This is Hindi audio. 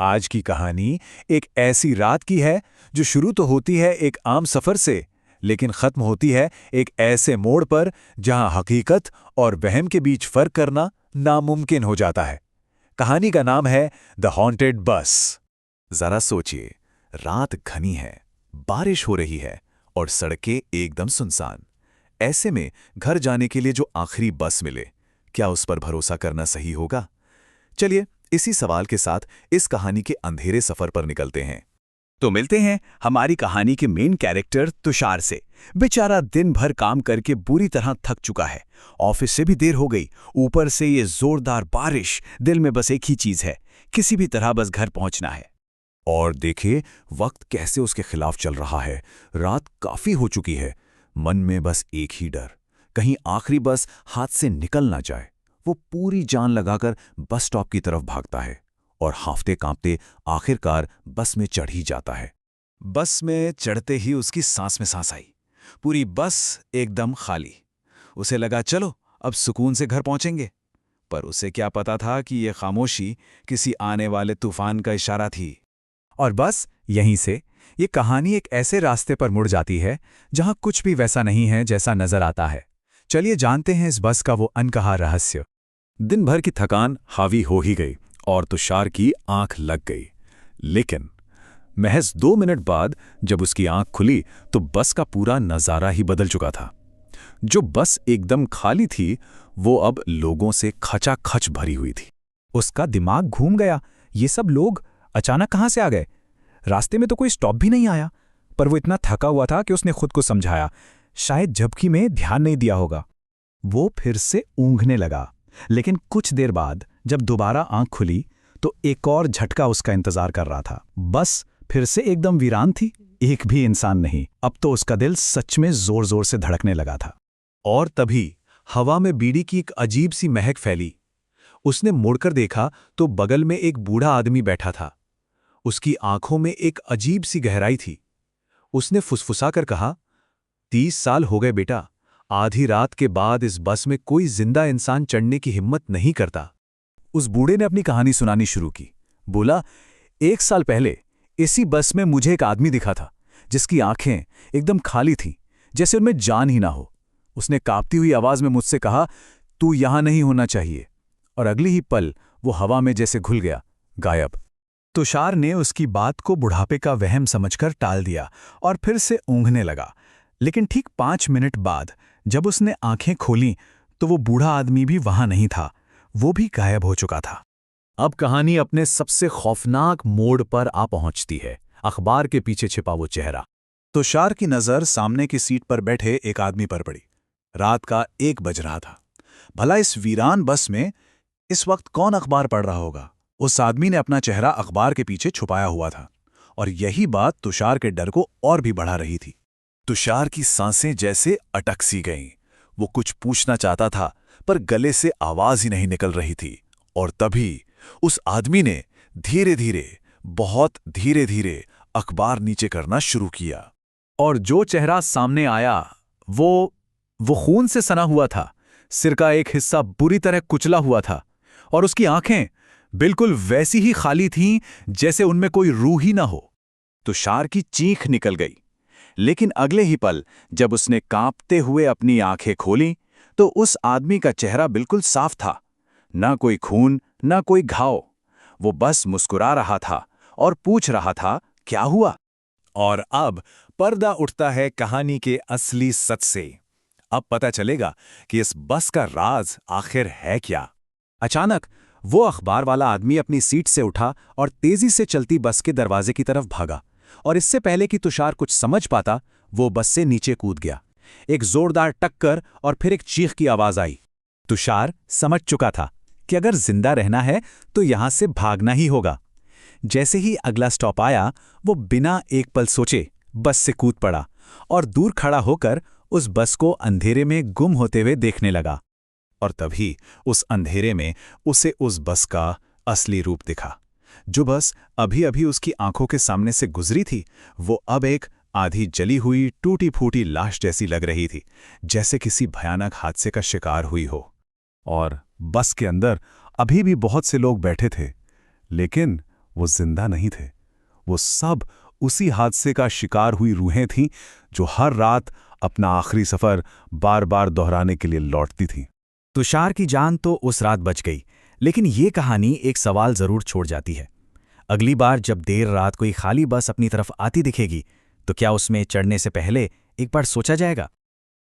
आज की कहानी एक ऐसी रात की है जो शुरू तो होती है एक आम सफर से, लेकिन खत्म होती है एक ऐसे मोड़ पर जहां हकीकत और वहम के बीच फर्क करना नामुमकिन हो जाता है। कहानी का नाम है द हॉन्टेड बस। जरा सोचिए, रात घनी है, बारिश हो रही है और सड़कें एकदम सुनसान। ऐसे में घर जाने के लिए जो आखिरी बस मिले, क्या उस पर भरोसा करना सही होगा? चलिए इसी सवाल के साथ इस कहानी के अंधेरे सफर पर निकलते हैं। तो मिलते हैं हमारी कहानी के मेन कैरेक्टर तुषार से। बेचारा दिन भर काम करके बुरी तरह थक चुका है। ऑफिस से भी देर हो गई, ऊपर से ये जोरदार बारिश। दिल में बस एक ही चीज है, किसी भी तरह बस घर पहुंचना है। और देखिए वक्त कैसे उसके खिलाफ चल रहा है। रात काफी हो चुकी है, मन में बस एक ही डर, कहीं आखिरी बस हाथ से निकल ना जाए। वो पूरी जान लगाकर बस स्टॉप की तरफ भागता है और हांफते कांपते आखिरकार बस में चढ़ ही जाता है। बस में चढ़ते ही उसकी सांस में सांस आई। पूरी बस एकदम खाली। उसे लगा चलो अब सुकून से घर पहुंचेंगे, पर उसे क्या पता था कि यह खामोशी किसी आने वाले तूफान का इशारा थी। और बस यहीं से ये कहानी एक ऐसे रास्ते पर मुड़ जाती है जहां कुछ भी वैसा नहीं है जैसा नजर आता है। चलिए जानते हैं इस बस का वो अनकहा रहस्य। दिन भर की थकान हावी हो ही गई और तुषार की आंख लग गई, लेकिन महज 2 मिनट बाद जब उसकी आंख खुली तो बस का पूरा नजारा ही बदल चुका था। जो बस एकदम खाली थी वो अब लोगों से खचाखच भरी हुई थी। उसका दिमाग घूम गया। ये सब लोग अचानक कहां से आ गए? रास्ते में तो कोई स्टॉप भी नहीं आया। पर वो इतना थका हुआ था कि उसने खुद को समझाया, शायद झपकी में ध्यान नहीं दिया होगा। वो फिर से ऊँघने लगा, लेकिन कुछ देर बाद जब दोबारा आंख खुली तो एक और झटका उसका इंतजार कर रहा था। बस फिर से एकदम वीरान थी, एक भी इंसान नहीं। अब तो उसका दिल सच में जोर जोर से धड़कने लगा था। और तभी हवा में बीड़ी की एक अजीब सी महक फैली। उसने मुड़कर देखा तो बगल में एक बूढ़ा आदमी बैठा था। उसकी आंखों में एक अजीब सी गहराई थी। उसने फुसफुसाकर कहा, 30 साल हो गए बेटा, आधी रात के बाद इस बस में कोई जिंदा इंसान चढ़ने की हिम्मत नहीं करता। उस बूढ़े ने अपनी कहानी सुनानी शुरू की। बोला, 1 साल पहले इसी बस में मुझे एक आदमी दिखा था जिसकी आंखें एकदम खाली थीं, जैसे उनमें जान ही ना हो। उसने कांपती हुई आवाज में मुझसे कहा, तू यहां नहीं होना चाहिए। और अगली ही पल वो हवा में जैसे घुल गया, गायब। तुषार ने उसकी बात को बुढ़ापे का वहम समझकर टाल दिया और फिर से ऊँघने लगा। लेकिन ठीक 5 मिनट बाद जब उसने आंखें खोलीं तो वो बूढ़ा आदमी भी वहां नहीं था, वो भी गायब हो चुका था। अब कहानी अपने सबसे खौफनाक मोड़ पर आ पहुंचती है। अखबार के पीछे छिपा वो चेहरा। तुषार की नजर सामने की सीट पर बैठे एक आदमी पर पड़ी। रात का 1 बज रहा था। भला इस वीरान बस में इस वक्त कौन अखबार पढ़ रहा होगा? उस आदमी ने अपना चेहरा अखबार के पीछे छुपाया हुआ था, और यही बात तुषार के डर को और भी बढ़ा रही थी। तुषार की सांसें जैसे अटक सी गईं। वो कुछ पूछना चाहता था, पर गले से आवाज ही नहीं निकल रही थी। और तभी उस आदमी ने धीरे धीरे, बहुत धीरे धीरे अखबार नीचे करना शुरू किया। और जो चेहरा सामने आया वो खून से सना हुआ था। सिर का एक हिस्सा बुरी तरह कुचला हुआ था और उसकी आंखें बिल्कुल वैसी ही खाली थीं जैसे उनमें कोई रूह ही ना हो। तुषार की चीख निकल गई, लेकिन अगले ही पल जब उसने कांपते हुए अपनी आंखें खोलीं तो उस आदमी का चेहरा बिल्कुल साफ था। ना कोई खून, ना कोई घाव। वो बस मुस्कुरा रहा था और पूछ रहा था, क्या हुआ? और अब पर्दा उठता है कहानी के असली सच से। अब पता चलेगा कि इस बस का राज आखिर है क्या। अचानक वो अखबार वाला आदमी अपनी सीट से उठा और तेजी से चलती बस के दरवाजे की तरफ भागा। और इससे पहले कि तुषार कुछ समझ पाता, वो बस से नीचे कूद गया। एक जोरदार टक्कर और फिर एक चीख की आवाज आई। तुषार समझ चुका था कि अगर जिंदा रहना है तो यहां से भागना ही होगा। जैसे ही अगला स्टॉप आया, वो बिना एक पल सोचे बस से कूद पड़ा और दूर खड़ा होकर उस बस को अंधेरे में गुम होते हुए देखने लगा। और तभी उस अंधेरे में उसे उस बस का असली रूप दिखा। जो बस अभी अभी उसकी आंखों के सामने से गुजरी थी, वो अब एक आधी जली हुई टूटी फूटी लाश जैसी लग रही थी, जैसे किसी भयानक हादसे का शिकार हुई हो। और बस के अंदर अभी भी बहुत से लोग बैठे थे, लेकिन वो जिंदा नहीं थे। वो सब उसी हादसे का शिकार हुई रूहें थीं जो हर रात अपना आखिरी सफर बार बार दोहराने के लिए लौटती थीं। तुषार की जान तो उस रात बच गई, लेकिन ये कहानी एक सवाल जरूर छोड़ जाती है। अगली बार जब देर रात कोई खाली बस अपनी तरफ आती दिखेगी, तो क्या उसमें चढ़ने से पहले एक बार सोचा जाएगा?